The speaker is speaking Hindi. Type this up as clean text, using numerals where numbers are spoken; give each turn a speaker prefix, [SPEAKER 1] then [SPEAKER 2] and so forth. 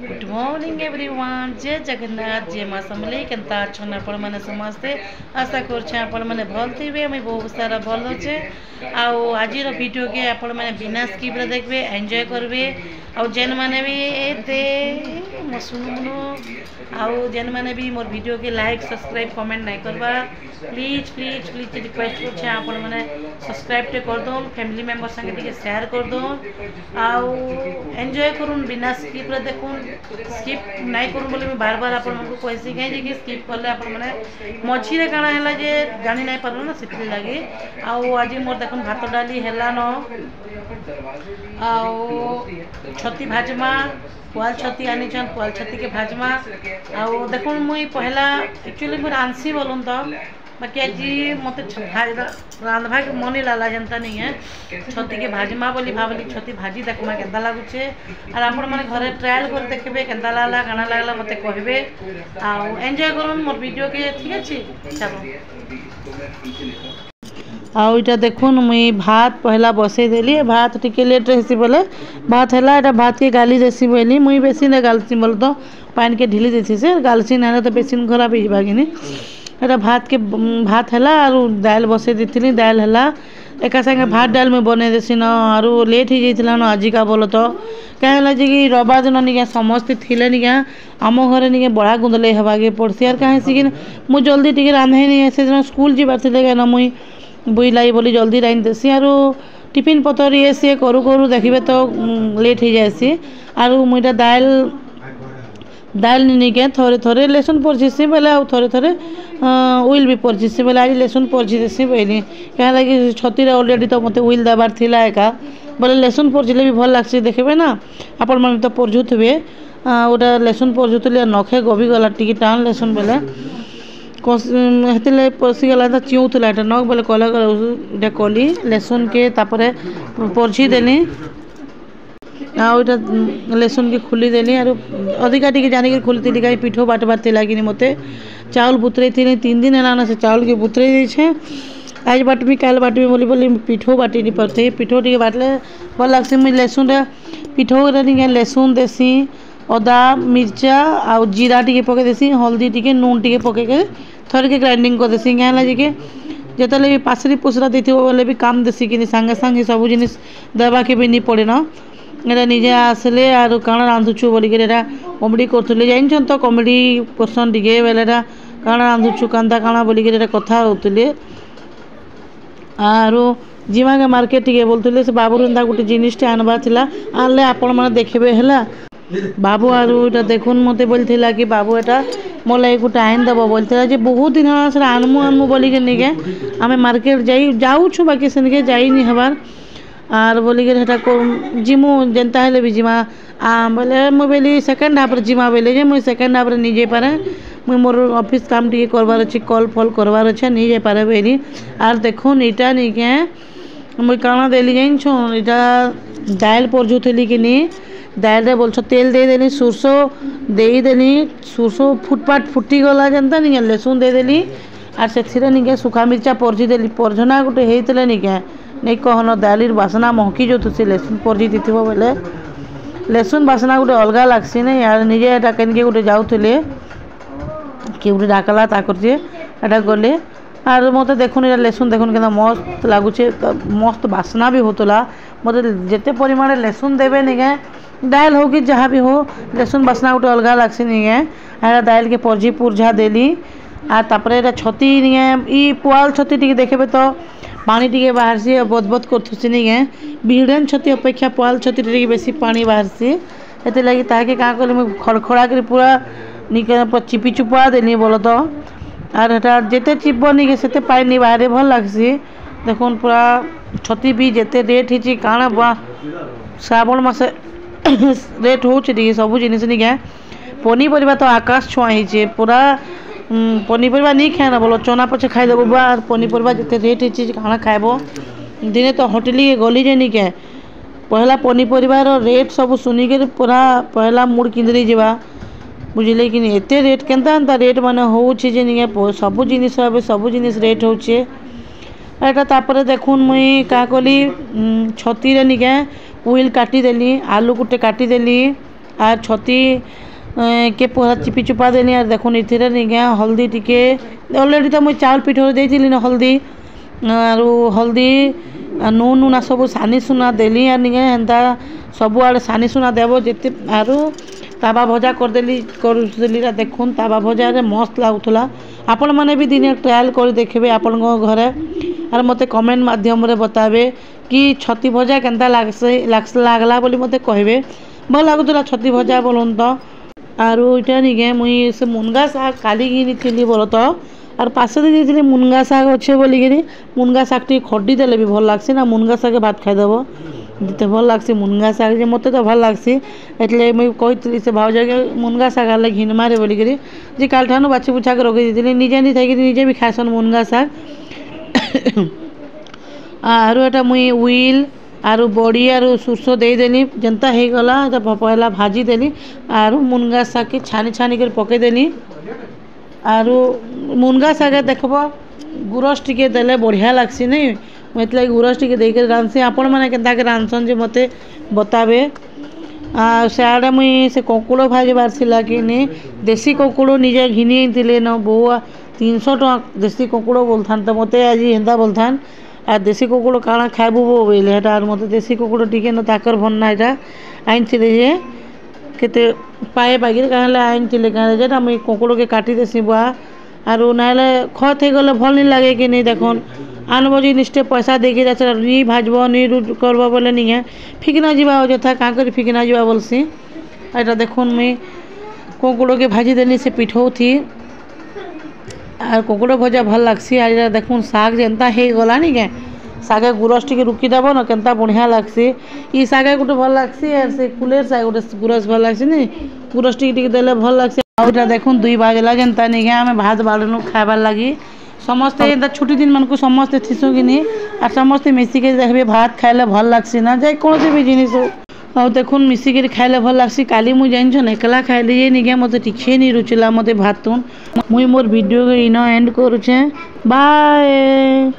[SPEAKER 1] Good morning everyone. जय जगन्नाथ, जय माँ समलेई। केनता अच्छन आपण मैंने समस्ते आशा कर आपण मैंने भल थे। मुझे बहुत सारा भल अच्छे। आज वीडियो के आपण मैंने बिना स्किप रे देखबे, एंजॉय करबे। आउ जेन माने भी एते मो सुनु आउ जेन माने भी मोर वीडियो के लाइक सब्सक्राइब कमेंट नहीं करबा, प्लीज प्लीज प्लीज रिक्वेस्ट कर आपण मैंने सब्सक्राइब टे कर दो, फैमिली मेंबर संगे टिके शेयर कर दो, आउ एंजॉय करूँ बिना स्किप रे देखूँ। स्किप नहीं करूँ बोले बार बार आपण को कहसी कहीं कि स्किप कले आपण मैंने मझीरे काଣା है जे जानी नहीं पार ना, से लगे। आज मोर देख भात डाली है छती भाजमा, पुआल छती आनी पुआल छती के भाजमा। आउ देख मुई पहला एक्चुअली मुझे रांसी बोलूँ तो बाकी आज मत रांधवा के मन लाला जनता नहीं है। छती के भाजमा बोली भावली छती भाजी देखमा केन्ता लगुचे, और आपण मैंने घरे ट्रायल कर देखबे केन्ता लागला काना लागला मते कहबे। आउ एंजॉय करूँ मोर वीडियो के, ठीक अच्छे। चलो आउ इटा देखुन मुई भात पहला बसई देली। भात टिके लेट रहसी बोले भात है एटा भात के गाली देसी बोली मुई बेसी ना गालसी बोल तो पानी के ढिली देसी से गालसी ना तो बेसी खराब हो जागिनी। एटा भात के भात है और दाल बसई दी। दाल है एका संगे भात डाल में बने देसी न, और लेट हो जाता न आज का बोल तो क्या कि रविवार दिन निका समस्ते थिले निका आम घर निके बड़ा गुंदले हवाके पड़सी। और कहीं कि मुझे जल्दी टिके रांधे नहीं से दिन स्कूल जीवार थे क्या मुई बुई लाई बोली जल्दी रांधि देसी। और टिफिन पतर ये सी करू करू देखिए तो लेट हो जाएसी। और मुईटा दाल दाल निके थोड़े थोड़े लेसन पड़सी बोले आउ थोड़े थोड़े उइल भी पड़सी बोले आज लेसन पड़सी देसी बोली क्या लगे छती अलरेडी तो मत उइल देवार थिला एका बोले लेसन पड़चिले भी भल लगसी देखबे ना आपण मन तो पड़जुथे गोटा लेसन पड़जुले नखे गभी गला टी टाण लेसन बोले हेतिले पशिगला तो चिऊला एटा नख बोले कल कली लेसन के तापर पड़झी देली आटा लेसन के खुली देली। और अधिका टी जानिक खोली कहीं पिठो बाटबार लगे मत चाउल बुतरे थी 3 दिन है से चाउल के बुतरे दे आज बाटमी काल बाटमी बोली बोली पिठो बाटी नहीं पारते पिठो टी बाटले भल लगसी। मुझे लेसुन पिठो लेसुन देसी अदा मिर्चा आउ जीरा टी पके देसी हल्दी टी नून टी पके थोड़े के ग्राइंडिंग कर देसी क्या लगे कि जिते भी पासरी पुसरा देती बोले भी काम देसी कि सांगे सांगे सब जिन देवा के भी नहीं पड़े ना। एटा निजे आसले आर काଣା रांधुछु बोलिक कमेडी करुले जान तो कमेडी पर्सन टे बेले काଣା रांधुछु कांदा काଣା बोलिक कथा होते। आर जीवा के मार्केट टे बोलते से बाबू एंता गोटे जिनिसटे आनबार आनले आपण मैंने देखबे है बाबू। आर इटा देखुन मत बोलता कि बाबू एटा मो लगे गोटे आईन दब बोलता जे बहुत दिन है आनमु आनमु बोलिक निके आम मार्केट जाऊँ बाकी से जाइनी हबार आर बोलिक जिमु जेनता है भी जिमा बोले मुझे बोली सेकेंड हाफ जिमा बोले जे मुझे सेकेंड हाफ नहीं जाई पारे मुझे मोर ऑफिस काम टी करवार अच्छे कल फल करवार अच्छे नहीं जाई पारे बोली। आर देखुन इटा नहीं के मुझे काଣା देली जान इटा दाल पड़जुली कि नहीं दाल रे बोल तेल दे देली सुरसो देदेली सुरसो फुटपाट फुटीगला जनता नहीं लेसुन देदेली आर से निके सुखा मिर्चा पड़झी देली पड़झना गोटे होते निके नहीं कहन दालिर बासना महकी जो तुसी लेसुन पड़झी दी बोले लेसुन बासना गोटे अलग लगसी नहीं। यार निजे एटा कहीं गोटे जाऊले किए गोटे डाकला ताकरा गले आर मत देखुन लेसुन देखुन के मस्त लगुचे मस्त बासना भी होतला मत जिते परिमाण लेसुन देवे निके दाल हो कि जहाँ भी हो लेसुन बासना गोटे अलग लगसी निके दाल के पड़झी पुरझा देली। आर तापर छती निके पुआल छती टी देखे तो पानी टी बाहर सी बदबद करथुसी नहीं बिहड़न छती अपेक्षा पुआल छती टी बेसी पानी बाहर सी ये लगी ताकि क्या कली मुझे खड़खड़ा कर पूरा निके चिपी चुपा देली बोल तो आर हेटा जिते चिप निके से पानी बाहर भल लगसी। देखुन पूरा छती भी जिते रेट हो काଣା श्रावण मास रेट हो सब जिनिस निके पनीपरिया तो आकाश छुआ हो पूरा पनीपरिया नहीं खाए ना बोलो चना पचे खाईदेव बार पनीपरिया जिते रेट हो खाना खाएब दिने तो होटल गली जे निके पहला पनीपरिया रेट सब सुनिक पूरा पहला मूड किंदरी जावा बुझे कि एत रेट केन्ता रेट माने हो सब जिनिस सब जिनिस रेट होचे। एटा तापर देखुन मुई क्या कली छती निके उइल काटिदेली आलू गुटे काटिदेली आर छती के पूरा चिपी चुपा देनी आर देखुन इथिरे निके हल्दी टिके ऑलरेडी तो मुझे चावल पिठोर देती ना हल्दी आरु हल्दी नून नूना सब सानी सुना देली आर निके हेन्ता सब आड़े सानी सुना देव जिते आरु तावा भजा करदेली देखुन तावा भजा रे मस्त लागुला आपण मैंने भी दिने ट्रायल कर देखिए आपण घरे आर मते कमेंट माध्यम रे बताबे कि छती भजा केनता लागला बोली मते कहबे भल लागुला छती भजा बोलन तो आरु इटा निके मुई से मुनगा साग काली गिनी थिली बोल तो आर पासे दे मुनगा साग अच्छे बोलिकी मुनगा साग टी खड्डी देले भी भल लागसी ना मुनगा सागे भात खाईदेव जिते भल लागसी मुनगा साग जे मते तो भल लागसी एटले मुई कहितली से भाउज के मुनगा साग आले घिन मारे बोलिकी जे काल ठानु बाछी बुछा के रखी देथिली निजे नि थाई निजे भी खासन मुनगा साग आरु एटा मुई उइल आरु बड़ी आरु सुरस देदेली जेनता हो गला पहला भाजी देली आरु मुनगा साग के छानी छानी कर पकेदेली आरु मुनगा साग देखब गुरस टिके देले बढ़िया लागसी नहीं मतलब गुरस टिके देकर रांधसी आपण मैंने केन्ता के रांधसन जे मते बताबे सियाड़े मुई से कोकुड़ भाजी बारसिला कि नहीं देसी कोकुड़ निजे घिनी थे न बो 300 टଙ୍କା देसी कोकुड़ बोलथान तो मते आज हेन्ता बोलथान आ देसी कुकुड़ काଣା खाइबू बो बोले हेटा आर मते देसी कुकुड़ टिके न ताकर भन्ना हेटा आइन थिले जे केते पाए बागिर काहले आइन थिले काहे जेटा मुई कुकुड़ के काटी देसी बुआ आरु नाले खत हे गले भल नहीं लागे कि नहीं देखन आनबो जी निष्ठे पैसा देके जा नी भाजबो नी करबो बोले नहीं है फिकना जीवा हो जथा का कर फिकना जीवा बोलसी एटा देखुन मुई कुकुड़ के भाजी देनी से पिठौ थी आर कुकुड़ भजा भल लागसी आर देखुन साग जेनता हे गला नी के सागे गुरस टिके रुकी देव न केनता बढ़िया लागसी ई सागे गोटे भल लागसी आर से कुलेर साग गोटे गुरस भल लागसी नी गुरस टिके देले भल लागसी आउटा देखुन 2 बाजला जेनता नी के आमे भात बाड़नु खाइबार लागी समस्ते एंता छुट्टी दिन मन को समस्ते थिसु कि नी आर समस्ते मिसिके देखबे भात खाइले भल लागसी ना जे कोनोसी भी जिनिस हो देखुन मिसिके खाइले भल लागसी काली मुई जानिछन एकला खाइले ये निगे मते टिखे नी रुचिला मते भात तुन मुई मोर वीडियो के इनो एंड करूछे बाय।